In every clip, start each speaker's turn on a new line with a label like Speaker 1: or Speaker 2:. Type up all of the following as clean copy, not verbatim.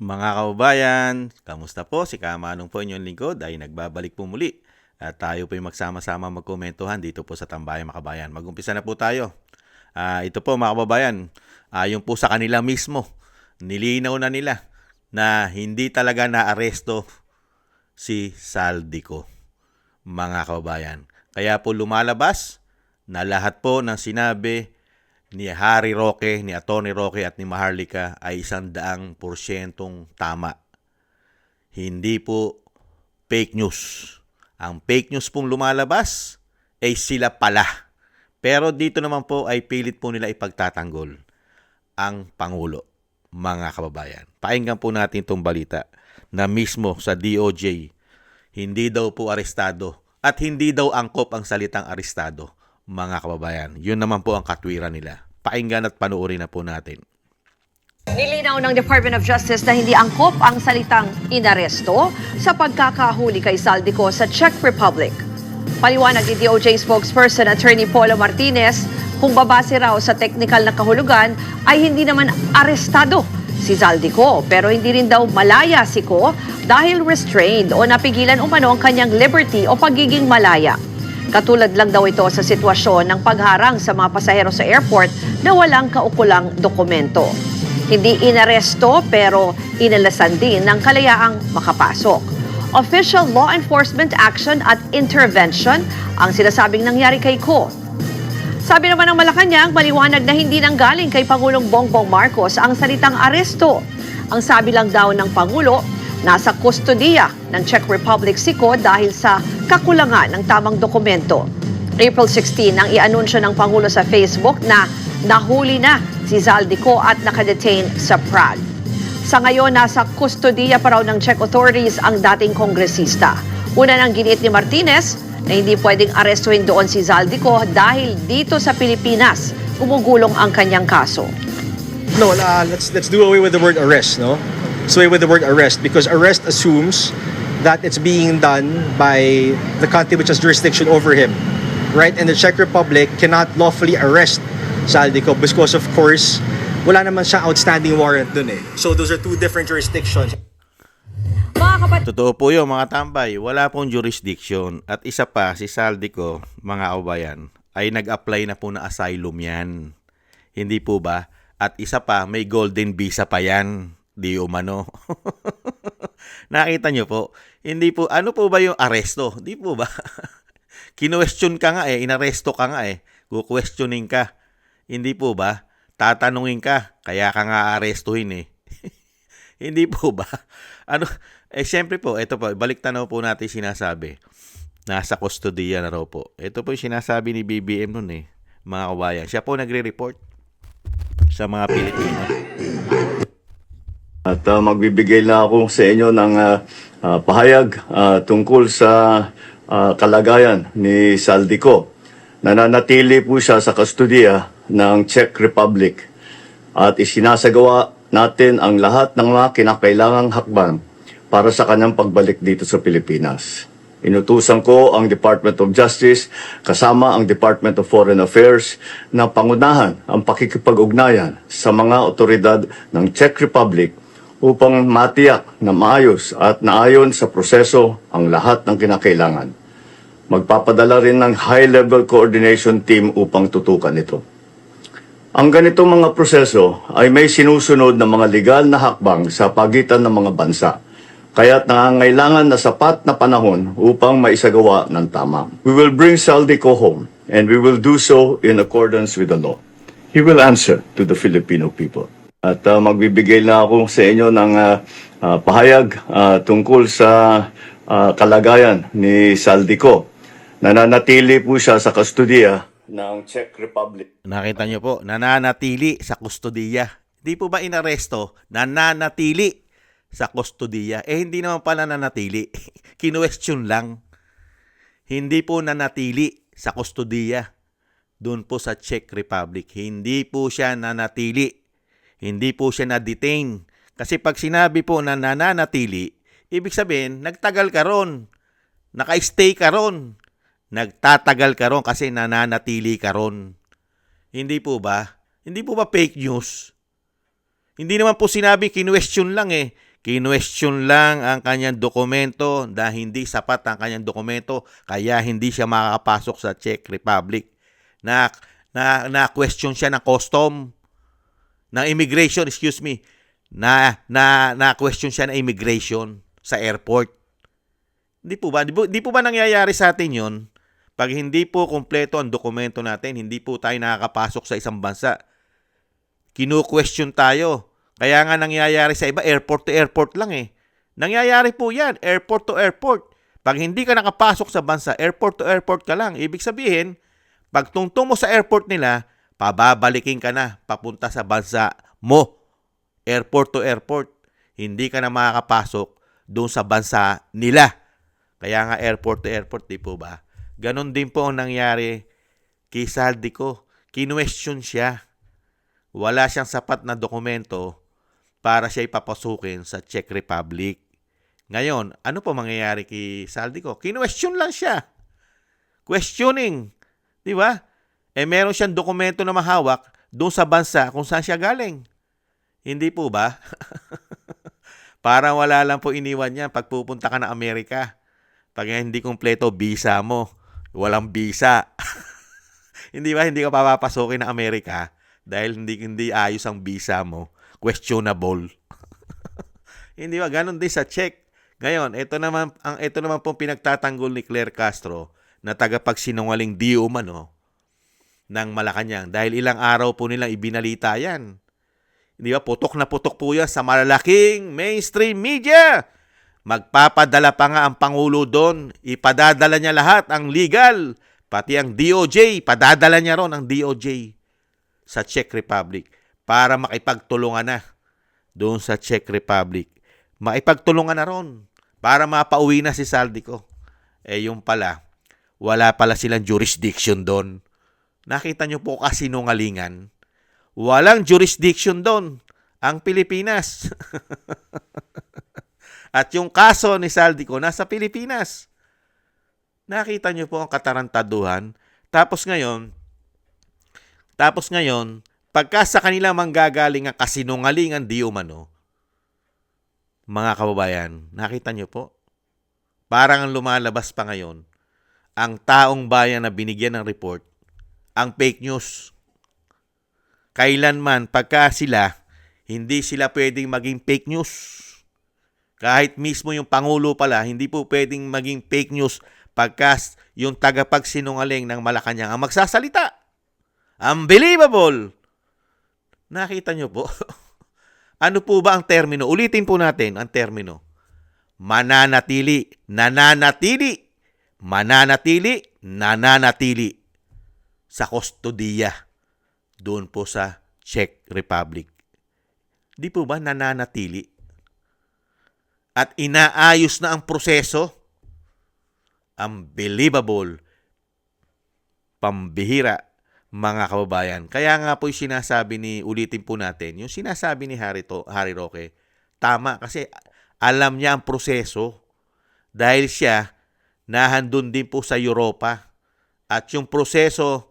Speaker 1: Mga kababayan, kamusta po? Si Kamanong po inyong lingkod ay nagbabalik po muli. At tayo po ay magsama-sama magkomentuhan dito po sa Tambayang Makabayan. Mag-umpisa na po tayo. Ito po mga kababayan, ayon po sa kanila mismo, nilinaw na nila na hindi talaga naaresto si Saldico, mga kababayan. Kaya po lumalabas na lahat po ng sinabi ni Harry Roque, ni Atty. Roque at ni Maharlika ay 100% tama. Hindi po fake news. Ang fake news pong lumalabas ay sila pala. Pero dito naman po ay pilit po nila ipagtatanggol ang Pangulo, mga kababayan. Pakinggan po natin itong balita na mismo sa DOJ, hindi daw po arestado at hindi daw angkop ang salitang arestado, mga kababayan. Yun naman po ang katwiran nila. Pakinggan at panuorin na po natin.
Speaker 2: Nilinaw ng Department of Justice na hindi angkop ang salitang inaresto sa pagkakahuli kay Saldico sa Czech Republic. Paliwanag ni DOJ spokesperson Attorney Polo Martinez, kung babase raw sa technical na kahulugan ay hindi naman arestado si Saldico, pero hindi rin daw malaya si Ko dahil restrained o napigilan umano ang kanyang liberty o pagiging malaya. Katulad lang daw ito sa sitwasyon ng pagharang sa mga pasahero sa airport na walang kaukulang dokumento. Hindi inaresto pero inalasan din ng kalayaang makapasok. Official law enforcement action at intervention ang sinasabing nangyari kay Ko. Sabi naman ng Malacanang, maliwanag na hindi nanggaling kay Pangulong Bongbong Marcos ang salitang aresto. Ang sabi lang daw ng Pangulo, nasa kustodiya ng Czech Republic si Ko dahil sa kakulangan ng tamang dokumento. April 16 ang ianunsyo ng Pangulo sa Facebook na nahuli na si Saldico at nakadetain sa Prague. Sa ngayon, nasa kustodiya pa raw ng Czech authorities ang dating kongresista. Una nang ginit ni Martinez na hindi pwedeng arestuhin doon si Saldico dahil dito sa Pilipinas gumugulong ang kanyang kaso.
Speaker 3: No, let's do away with the word arrest, no? Let's do away with the word arrest because arrest assumes that it's being done by the country which has jurisdiction over him, right? And the Czech Republic cannot lawfully arrest Saldico because, of course, wala naman siyang outstanding warrant dun eh. So those are two different jurisdictions.
Speaker 1: Totoo po yun mga tambay, wala pong jurisdiction. At isa pa, si Saldico, mga kababayan, ay nag-apply na po na asylum yan. Hindi po ba? At isa pa, may golden visa pa yan. Di umano. Nakita nyo po, hindi po, ano po ba yung aresto? Di po ba? Kinwestiyon ka nga eh, inaresto ka nga eh. Kukwestiyonin ka. Hindi po ba? Tatanungin ka, kaya ka nga arestuhin eh. Hindi po ba? Ano? Siyempre po, ito po, balik tanaw po natin sinasabi. Nasa kustodiya na raw po. Ito po yung sinasabi ni BBM nun eh, mga kabayan. Siya po nagre-report sa mga Pilipino.
Speaker 4: At magbibigay na ako sa inyo ng pahayag tungkol sa kalagayan ni Saldico. Nananatili po siya sa kustodiya ng Czech Republic at isinasagawa natin ang lahat ng mga kinakailangang hakbang para sa kanyang pagbalik dito sa Pilipinas. Inutusan ko ang Department of Justice kasama ang Department of Foreign Affairs na pangunahan ang pakikipag-ugnayan sa mga otoridad ng Czech Republic upang matiyak na maayos at naayon sa proseso ang lahat ng kinakailangan. Magpapadala rin ng high-level coordination team upang tutukan ito. Ang ganitong mga proseso ay may sinusunod na mga legal na hakbang sa pagitan ng mga bansa, kaya't nangangailangan na sapat na panahon upang maisagawa ng tama. We will bring Saldico home, and we will do so in accordance with the law. He will answer to the Filipino people. At magbibigay na ako sa inyo ng pahayag tungkol sa kalagayan ni Saldico. Nananatili po siya sa kustodiya ng Czech Republic.
Speaker 1: Nakita nyo po, nananatili sa kustodiya. Di po ba inaresto? Nananatili sa kustodiya. Hindi naman pala nananatili. Kinwestiyon lang. Hindi po nanatili sa kustodiya. Doon po sa Czech Republic. Hindi po siya nanatili. Hindi po siya na-detain. Kasi pag sinabi po na nananatili, ibig sabihin, nagtagal ka ron. Naka-stay ka ron. Nagtatagal ka ron kasi nananatili ka ron. Hindi po ba? Hindi po ba fake news? Hindi naman po sinabi, kinwestiyon lang eh. Kinwestiyon lang ang kanyang dokumento dahil hindi sapat ang kanyang dokumento kaya hindi siya makakapasok sa Czech Republic. Na-question siya ng custom, ng immigration, excuse me. Na-question siya ng immigration sa airport. Hindi po ba? Di po ba nangyayari sa atin yun? Pag hindi po kumpleto ang dokumento natin, hindi po tayo nakakapasok sa isang bansa. Kinu-question tayo. Kaya nga nangyayari sa iba, airport to airport lang eh. Nangyayari po yan, airport to airport. Pag hindi ka nakapasok sa bansa, airport to airport ka lang. Ibig sabihin, pag tungtong mo sa airport nila, pababalikin ka na papunta sa bansa mo. Airport to airport. Hindi ka na makakapasok doon sa bansa nila. Kaya nga airport to airport, di po ba? Ganon din po ang nangyari kay Saldico. Kinwestiyon siya. Wala siyang sapat na dokumento para siya ipapasukin sa Czech Republic. Ngayon, ano po mangyayari kay Saldico? Kinwestiyon lang siya. Questioning. Di ba? Meron siyang dokumento na mahawak doon sa bansa kung saan siya galing. Hindi po ba? Parang wala lang po iniwan niya pag pupunta ka ng Amerika. Pag hindi kumpleto visa mo, walang visa. Hindi ba? Hindi ka papapasukin ng Amerika dahil hindi ayos ang visa mo. Questionable. Hindi ba? Ganon din sa Czech. Ngayon, ito naman pong pinagtatanggol ni Claire Castro na tagapagsinungaling di umano ng Malacanang dahil ilang araw po nilang ibinalita yan. Hindi ba? Putok na putok po yan sa malalaking mainstream media. Magpapadala pa nga ang Pangulo doon. Ipadadala niya lahat ang legal. Pati ang DOJ. Padadala niya ron ang DOJ sa Czech Republic para makipagtulungan na doon sa Czech Republic. Makipagtulungan na ron para mapauwi na si Saldico. Yung pala, wala pala silang jurisdiction doon. Nakita nyo po kasinungalingan. Walang jurisdiction doon ang Pilipinas. At yung kaso ni Saldico nasa Pilipinas. Nakita nyo po ang katarantaduhan. Tapos ngayon, pagka sa kanila manggagaling ang kasinungalingan di umano, mga kababayan, nakita nyo po? Parang ang lumalabas pa ngayon, ang taong bayan na binigyan ng report, ang fake news. Kailanman, pagka hindi sila pwedeng maging fake news. Kahit mismo yung Pangulo pala, hindi po pwedeng maging fake news pagka yung tagapagsinungaling ng Malacanang ang magsasalita. Unbelievable! Nakita nyo po? Ano po ba ang termino? Ulitin po natin ang termino. Mananatili, nananatili, mananatili, nananatili sa kustodiya doon po sa Czech Republic. Di po ba nananatili? At inaayos na ang proseso. Unbelievable. Pambihira, mga kababayan. Kaya nga po yung sinasabi ulitin po natin, yung sinasabi ni Harry Roque, tama kasi alam niya ang proseso dahil siya nahandun din po sa Europa. At yung proseso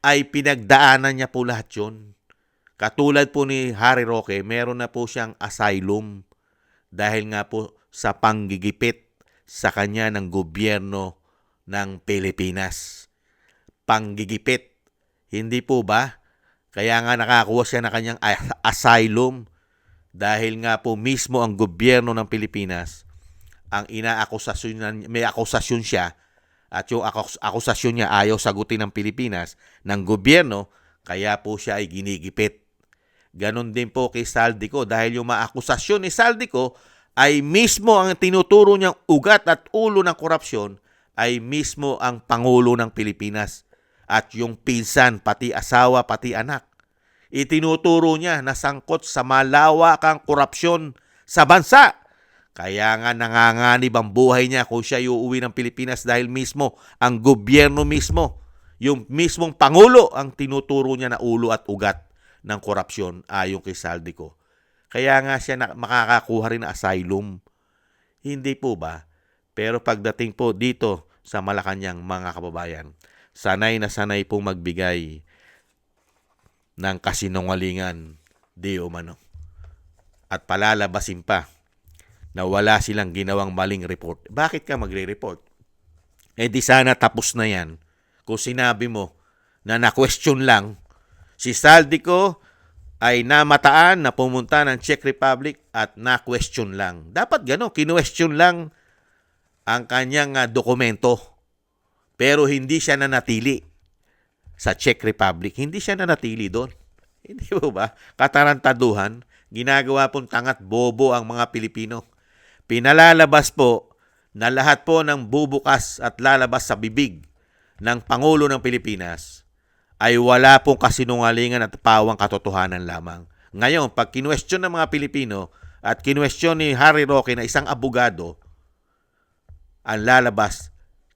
Speaker 1: ay pinagdaanan niya po lahat yun. Katulad po ni Harry Roque, meron na po siyang asylum dahil nga po sa panggigipit sa kanya ng gobyerno ng Pilipinas. Panggigipit. Hindi po ba? Kaya nga nakakuha siya ng kanyang asylum dahil nga po mismo ang gobyerno ng Pilipinas ang inaakusasyon, may akusasyon siya at yung akusasyon niya ayaw sagutin ng Pilipinas ng gobyerno, kaya po siya ay ginigipit. Ganon din po kay Saldico dahil yung maakusasyon ni Saldico ay mismo ang tinuturo niyang ugat at ulo ng korupsyon ay mismo ang Pangulo ng Pilipinas at yung pinsan, pati asawa, pati anak. Itinuturo niya na sangkot sa malawakang korupsyon sa bansa. Kaya nga nanganganib ang buhay niya kung siya uuwi ng Pilipinas dahil mismo ang gobyerno mismo, yung mismong Pangulo ang tinuturo niya na ulo at ugat ng korupsyon ayon kay Saldico. Kaya nga siya makakakuha rin ng asylum. Hindi po ba? Pero pagdating po dito sa Malacanang, mga kababayan, sanay na sanay pong magbigay ng kasinungalingan di umano. at palalabasin pa na wala silang ginawang maling report. Bakit ka magre-report? Di sana tapos na yan kung sinabi mo na na-question lang si Saldico ay namataan na pumunta ng Czech Republic at na-question lang. Dapat gano'n, kinu-question lang ang kanyang dokumento. Pero hindi siya nanatili sa Czech Republic. Hindi siya nanatili doon. Hindi po ba? Katarantaduhan, ginagawa pong tangat bobo ang mga Pilipino. Pinalalabas po na lahat po ng bubukas at lalabas sa bibig ng Pangulo ng Pilipinas ay wala pong kasinungalingan at pawang katotohanan lamang. Ngayon, pag kinwestiyon ng mga Pilipino at kinwestiyon ni Harry Roque na isang abogado, ang lalabas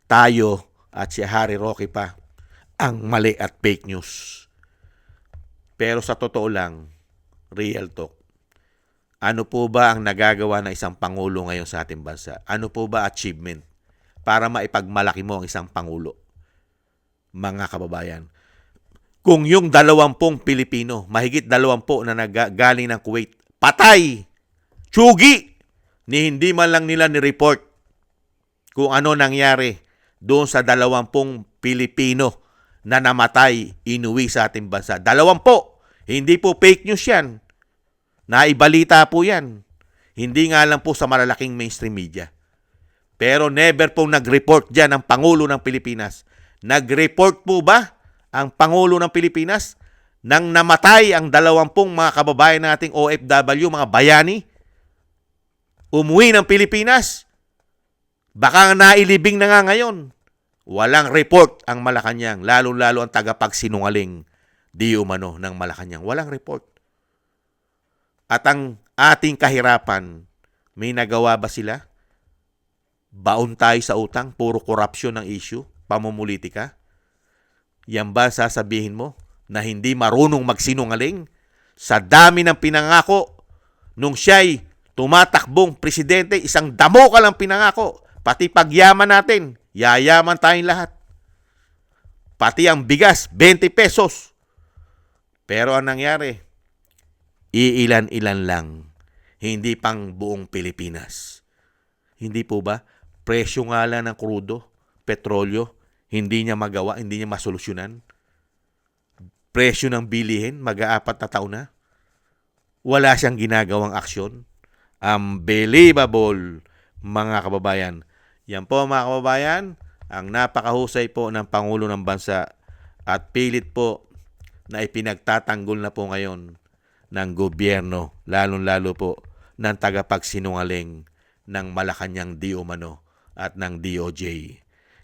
Speaker 1: tayo at si Harry Roque pa ang mali at fake news. Pero sa totoo lang, real talk, ano po ba ang nagagawa ng isang Pangulo ngayon sa ating bansa? Ano po ba achievement para maipagmalaki mo ang isang Pangulo? Mga kababayan, kung yung 20 Pilipino, mahigit 20 na galing ng Kuwait, patay, tsugi, ni hindi man lang nila ni-report kung ano nangyari doon sa 20 Pilipino na namatay, inuwi sa ating bansa. 20, hindi po fake news yan. Naibalita po yan. Hindi nga lang po sa malalaking mainstream media. Pero never pong nag-report dyan ang Pangulo ng Pilipinas. Nag-report po ba ang Pangulo ng Pilipinas nang namatay ang 20 mga kababayan nating OFW, mga bayani? Umuwi ng Pilipinas? Baka nailibing na nga ngayon. Walang report ang Malacanang, lalo-lalo ang tagapagsinungaling di umano ng Malacanang. Walang report. At ang ating kahirapan, may nagawa ba sila? Baon tayo sa utang, puro korupsyon ang issue, pamumulitika. Yan ba sasabihin mo na hindi marunong magsinungaling? Sa dami ng pinangako, nung siya'y tumatakbong presidente, isang damo ka lang pinangako. Pati pagyaman natin, yayaman tayong lahat. Pati ang bigas, 20 pesos. Pero ang nangyari, iilan-ilan lang, hindi pang buong Pilipinas. Hindi po ba? Presyo nga lang ng krudo, petrolyo, hindi niya magawa, hindi niya masolusyonan. Presyo ng bilihin, mag-4 na taon na. Wala siyang ginagawang aksyon. Unbelievable, mga kababayan. Yan po mga kababayan, ang napakahusay po ng Pangulo ng Bansa at pilit po na ipinagtatanggol na po ngayon ng gobyerno, lalong-lalo po ng tagapagsinungaling ng Malacanang di umano at ng DOJ.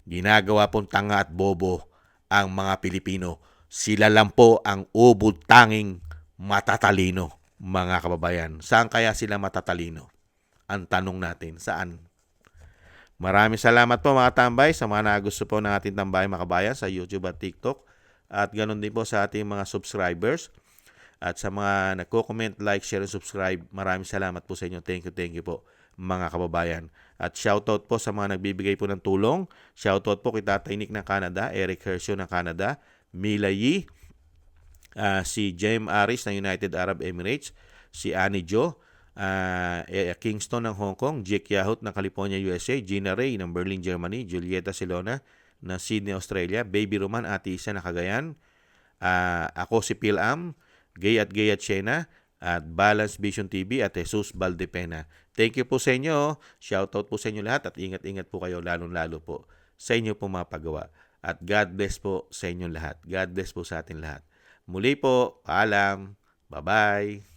Speaker 1: Ginagawa pong tanga at bobo ang mga Pilipino. Sila lang po ang ubod tanging matatalino, mga kababayan. Saan kaya sila matatalino? Ang tanong natin, saan? Maraming salamat po mga tambay sa mga nagusto po ng ating tambay mga kabayan sa YouTube at TikTok. At ganoon din po sa ating mga subscribers. At sa mga nagko-comment, like, share, and subscribe, maraming salamat po sa inyo. Thank you po mga kababayan. At shoutout po sa mga nagbibigay po ng tulong. Shoutout po kay Tatay Nick ng Canada, Eric Hershio ng Canada, Mila Yi, si Jem Aris ng United Arab Emirates, si Annie Jo, Kingston ng Hong Kong, Jake Yahut ng California, USA, Gina Ray ng Berlin, Germany, Julieta Silona ng Sydney, Australia, Baby Roman, Ate Isa na Cagayan, ako si Phil Am, Gay at Chena, at Balance Vision TV at Jesus Valdepena. Thank you po sa inyo. Shoutout po sa inyo lahat at ingat-ingat po kayo lalong-lalo po sa inyo po mga paggawa. At God bless po sa inyo lahat. God bless po sa atin lahat. Muli po, paalam. Bye-bye.